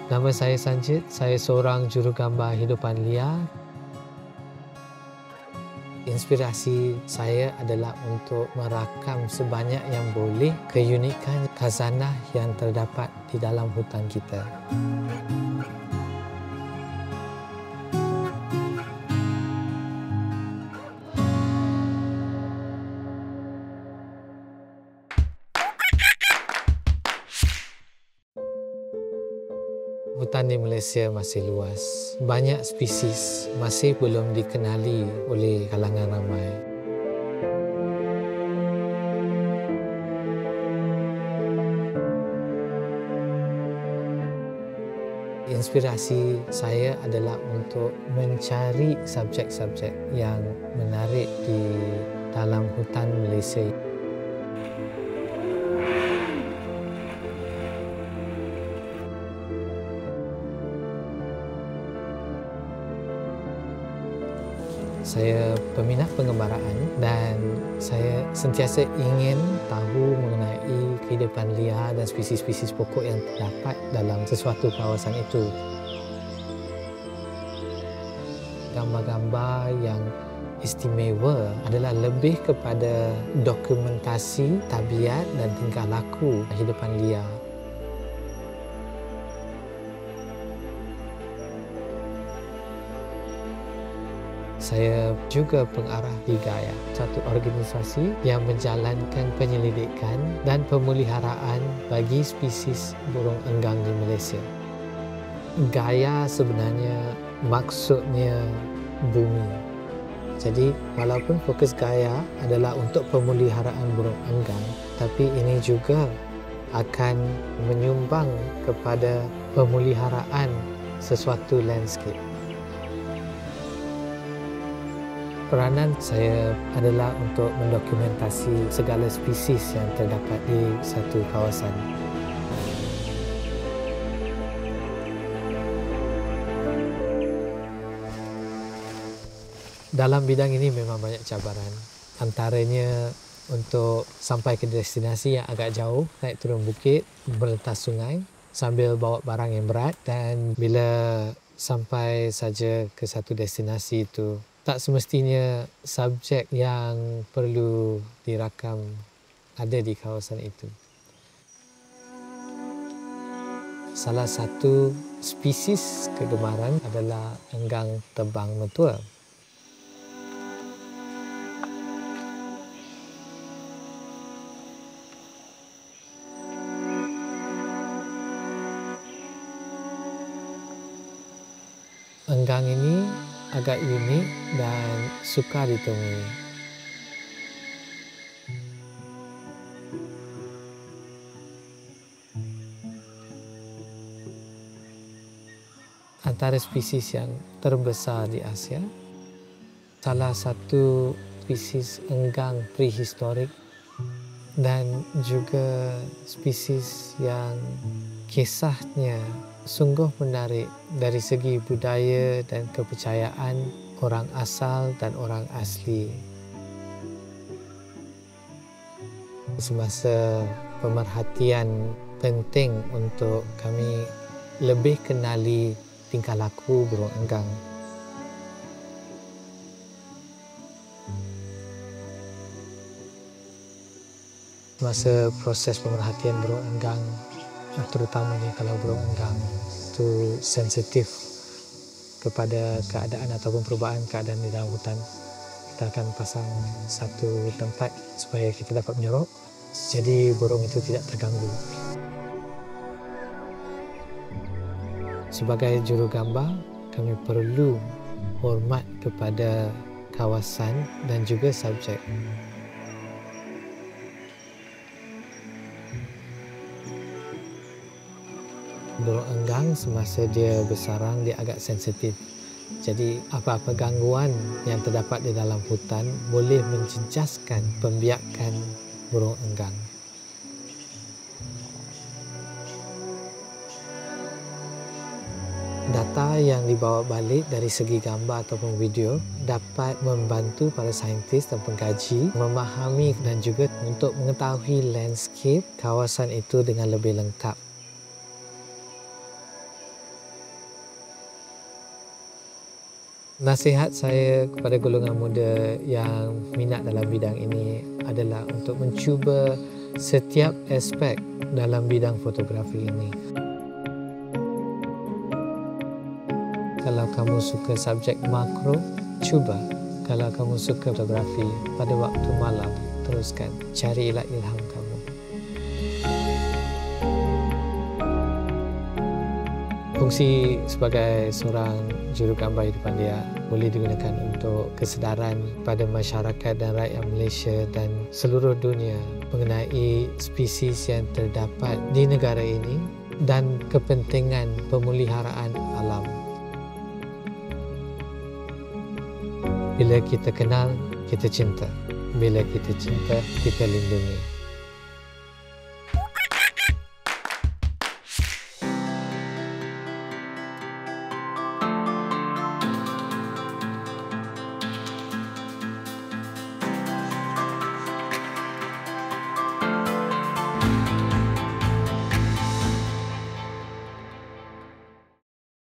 Nama saya Sanjit, saya seorang jurugambar hidupan liar. Inspirasi saya adalah untuk merakam sebanyak yang boleh keunikan khazanah yang terdapat di dalam hutan kita. Hutan di Malaysia masih luas. Banyak spesies masih belum dikenali oleh kalangan ramai. Inspirasi saya adalah untuk mencari subjek-subjek yang menarik di dalam hutan Malaysia. Saya peminat pengembaraan dan saya sentiasa ingin tahu mengenai kehidupan liar dan spesies-spesies pokok yang terdapat dalam sesuatu kawasan itu. Gambar-gambar yang istimewa adalah lebih kepada dokumentasi tabiat dan tingkah laku kehidupan liar. Saya juga pengarah di Gaia, satu organisasi yang menjalankan penyelidikan dan pemeliharaan bagi spesies burung enggang di Malaysia. Gaia sebenarnya maksudnya bumi. Jadi walaupun fokus Gaia adalah untuk pemeliharaan burung enggang, tapi ini juga akan menyumbang kepada pemeliharaan sesuatu landscape. Peranan saya adalah untuk mendokumentasi segala spesies yang terdapat di satu kawasan. Dalam bidang ini memang banyak cabaran. Antaranya untuk sampai ke destinasi yang agak jauh, naik turun bukit, melintas sungai sambil bawa barang yang berat, dan bila sampai saja ke satu destinasi itu, tak semestinya subjek yang perlu dirakam ada di kawasan itu. Salah satu spesies kegemaran adalah enggang terbang metua. Enggang ini agak unik dan sukar ditemui. Antara spesies yang terbesar di Asia, salah satu spesies enggang prehistorik dan juga spesies yang kisahnya sungguh menarik dari segi budaya dan kepercayaan orang asal dan orang asli. Semasa pemerhatian penting untuk kami lebih kenali tingkah laku burung enggang. Masa proses pemerhatian burung enggang, terutamanya kalau burung enggang itu sensitif kepada keadaan ataupun perubahan keadaan di dalam hutan, kita akan pasang satu tempat supaya kita dapat menyorok, jadi burung itu tidak terganggu. Sebagai jurugambar, kami perlu hormat kepada kawasan dan juga subjek. Burung enggang semasa dia bersarang, dia agak sensitif. Jadi apa-apa gangguan yang terdapat di dalam hutan boleh menjejaskan pembiakan burung enggang. Data yang dibawa balik dari segi gambar ataupun video dapat membantu para saintis dan pengkaji memahami dan juga untuk mengetahui landscape kawasan itu dengan lebih lengkap. Nasihat saya kepada golongan muda yang minat dalam bidang ini adalah untuk mencuba setiap aspek dalam bidang fotografi ini. Kalau kamu suka subjek makro, cuba. Kalau kamu suka fotografi pada waktu malam, teruskan. Carilah ilham kamu. Fungsi sebagai seorang jurugambar hidupan dia boleh digunakan untuk kesedaran pada masyarakat dan rakyat Malaysia dan seluruh dunia mengenai spesies yang terdapat di negara ini dan kepentingan pemeliharaan alam. Bila kita kenal, kita cinta. Bila kita cinta, kita lindungi.